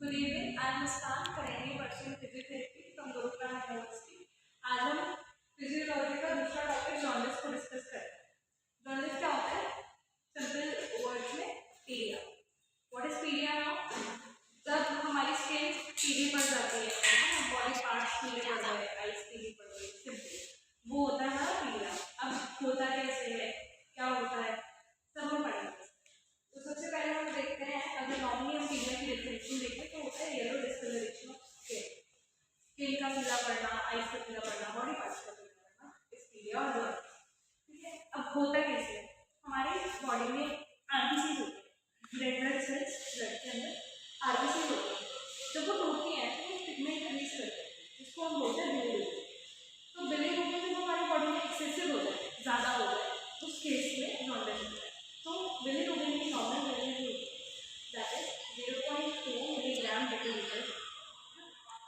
Good evening. I am Muskan, currently pursuing physiotherapy from Gurukul University. आज हम physiology का दूसरा टॉपिक जॉन्डिस को डिस्कस करें। जॉन्डिस क्या होता है? सिंपल वर्ड्स में पीलिया। व्हाट इज पीलिया नाउ? जब हमारी स्किन पीली पड़ जाती है, बॉडी पार्ट्स पीले पड़ गए, आइज पीली पड़ गई, सिंपल वो होता है हमारा पीलिया। अब होता कैसे है, क्या होता है, सब हम पढ़ेंगे। तो सबसे पहले हम देखते हैं, अगर नॉर्मली हम पीलिया की डेफिनेशन देखते तो होता है येलो डिस्कलरेशन ऑफ स्किन का पीला पड़ना, आइज का पीला पड़ना, बॉडी पार्ट्स का पीला पड़ना, इस पीलिया और ब्लड। ठीक है, अब होता कैसे है, हमारे बॉडी में आरबीसी होते हैं, रेड ब्लड सेल्स ब्लड के अंदर आरबीसी होते हैं। जब वो टूटती हैं तो वो पिगमेंट रिलीज करते हैं, जिसको हम बोलते हैं बिलीरुबिन। तो बिलीरुबिन जब हमारी बॉडी में एक्सेसिव हो जाए, ज़्यादा हो जाए, उस केस में जॉन्डिस होता है। तो बिलीरुबिन की normal value that is 0.2 milligram प्रति लीटर।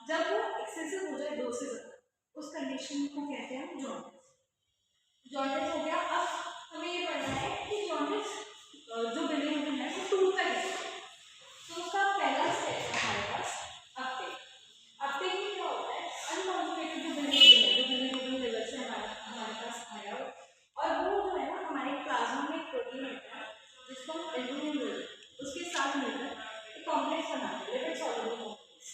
जब वो एक्सेसिव हो जाए 2 से ज़्यादा, उस कंडीशन को कहते हैं हम जॉन्डिस। जॉन्डिस हो गया। अब हमें ये पढ़ना है कि जॉन्डिस जो बिलीरुबिन है वो टूटता कैसे है। तो उसका पहला स्टेप हमारे पास अपटेक। अपटेक में क्या होता है, अनकॉन्जुगेटेड जो बिलीरुबिन है, जो बिलीरुबिन लिवर से हमारे पास आया हो, और वो जो है ना हमारे प्लाज्मा में एक प्रोटीन होता है जिसको हम एल्बुमिन बोलते हैं, उसके साथ मिलकर एक कॉम्प्लेक्स बनाते हैं, लिपिड सॉल्युबल कॉम्प्लेक्स।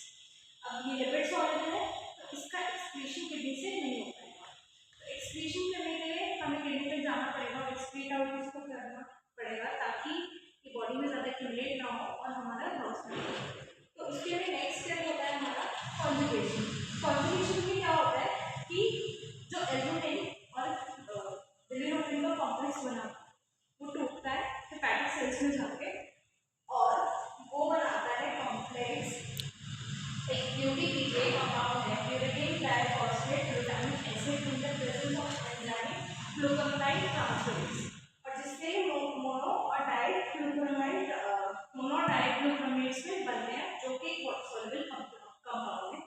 अब ये लिपिड सॉल्युबल है तो इसका एक्सक्रीशन किडनी से नहीं हो पाएगा। तो एक्सक्रीशन करने के लिए हमें किडनी तक जाना पड़ेगा और एक्सक्रीट आउट इसको करना पड़ेगा ताकि ये बॉडी में ज़्यादा एक्यूमुलेट ना हो और हमारा लॉस ना हो। तो उसके लिए नेक्स्ट स्टेप होता है हमारा कॉन्जुगेशन। कॉन्जुगेशन में क्या होता है कि जो एल्बुमिन और बिलीरुबिन का कॉम्प्लेक्स बना वो टूटता है हेपेटिक सेल्स में जाके और वो बनाता है कॉम्प्लेक्स, एक यूटीपीजे कंपाउंड है, pyridine diphosphate glutamic acid in the presence of enzyme glutamine transferase, और जिससे मोनो और डाई ग्लूटामेट्स में बनते हैं जो कि सॉल्युबल कंपाउंड है।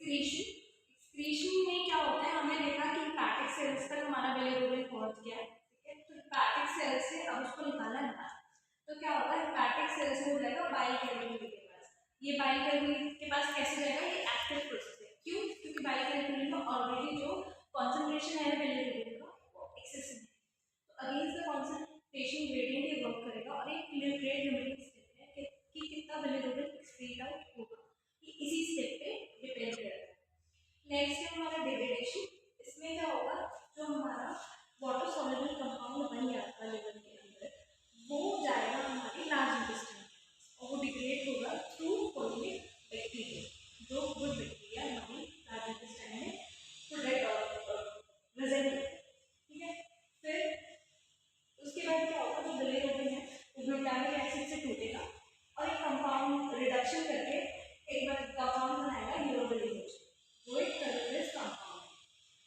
एक्सक्रीशन में क्या होता है, हमने देखा कि हेपेटिक सेल्स तक हमारा बिलीरुबिन पहुंच गया है। ठीक है, तो हेपेटिक सेल्स से अब उसको निकालना है। तो क्या होता है, हेपेटिक सेल्स से हो जाएगा बाइल कैविटी के पास। ये बाइल कैविटी के पास कैसे जाएगा, ये एक्टिव प्रोसेस है। क्यों? क्योंकि बाइल कैविटी में ऑलरेडी जो कॉन्सेंट्रेशन है बिलीरुबिन का वो एक्सेसिव है। तो अगेंस्ट द कॉन्सेंट्रेशन ग्रेडियंट ये वर्क करेगा और एक रेट लिमिटिंग स्टेप है कि कितना बिलीरुबिन एक्सक्रीट आउट होगा, इसी स्टेप पे डिपेंड करता है। नेक्स्ट है हमारा डिग्रेडेशन। इसमें क्या होगा, जो हमारा वाटर सॉल्युबल कंपाउंड बन जाता है लिवर के अंदर, वो जाएगा हमारी लार्ज इंटेस्टाइन और वो डिग्रेड होगा थ्रू कोलिक बैक्टीरिया, जो गुड बैक्टीरिया हमारी लार्ज इंटेस्टाइन में प्रेजेंट है। ठीक है, फिर उसके बाद क्या होगा, जो बिलीरुबिन है वो ग्लूटामिक एसिड से टूटेगा और एक कंपाउंड रिडक्शन करके एक बार कंपाउंड बनाएगा यूरोबिलिन, वो एक कलरलेस कंपाउंड है।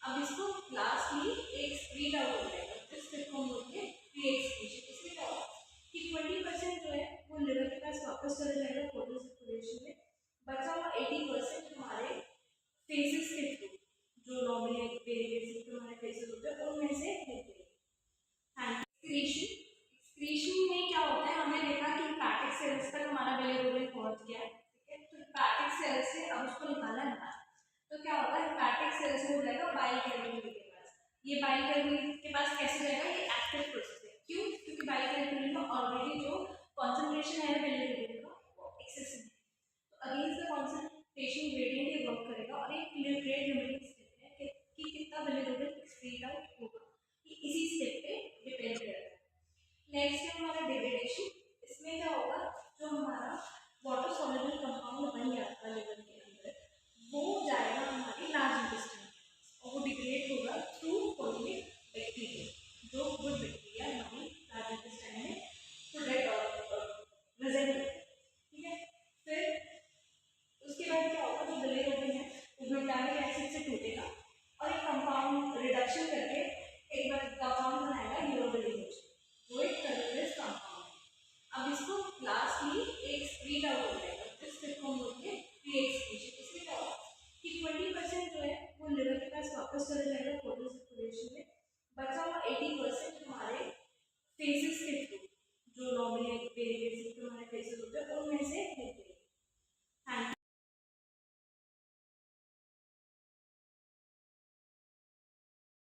अब इसको लास्टली एक एक्सक्रीट आउट हो जाएगा, जिस स्टेप को हम बोलते हैं प्री एक्सक्रीशन। इसमें क्या होगा कि 20% जो है वो लिवर के पास वापस चला जाएगा पोर्टल सर्कुलेशन में, बचा हुआ 80% हमारे फेसेस के थ्रू, जो नॉर्मली बेसिक हमारे फेसेस होते हैं उनमें से होते हैं। एक्सक्रीशन में क्या होता है, हमने देखा कि हेपेटिक सेल्स तक हमारा बिलीरुबिन पहुंच गया है। ठीक है, तो हेपेटिक सेल्स से अब उसको निकालना है। तो क्या होगा, हेपेटिक सेल्स से हो जाएगा बाइल कैविटी के पास। ये बाइल कैविटी के पास कैसे जाएगा, ये एक्टिव प्रोसेस है। क्यों? क्योंकि बाइल कैविटी में ऑलरेडी जो कॉन्सेंट्रेशन है बिलीरुबिन का वो एक्सेसिव है। तो अगेंस्ट द कॉन्सेंट्रेशन ग्रेडियंट ये वर्क करेगा और एक रेट लिमिटिंग स्टेप है कि कितना बिलीरुबिन एक्सक्रीट आउट होगा, इसी स्टेप पे डिपेंड करता है। नेक्स्ट है हमारा डिग्रेडेशन। इसमें क्या होगा, जो हमारा वाटर सॉल्युबल कंपाउंड बन जाता है लिवर के अंदर, वो जाएगा हमारी लार्ज इंटेस्टाइन और वो डिग्रेड होगा थ्रू कोलिक बैक्टीरिया, जो गुड बैक्टीरिया हमारी लार्ज इंटेस्टाइन में प्रेजेंट है। ठीक है, फिर उसके बाद क्या होगा, जो बिलीरुबिन है वो ग्लूटामिक एसिड से टूटेगा और एक कंपाउंड रिडक्शन करके एक बार कंपाउंड बनाएगा यूरोबिलिन, वो एक कलरलेस कंपाउंड है। अब इसको लास्टली एक एक्सक्रीट आउट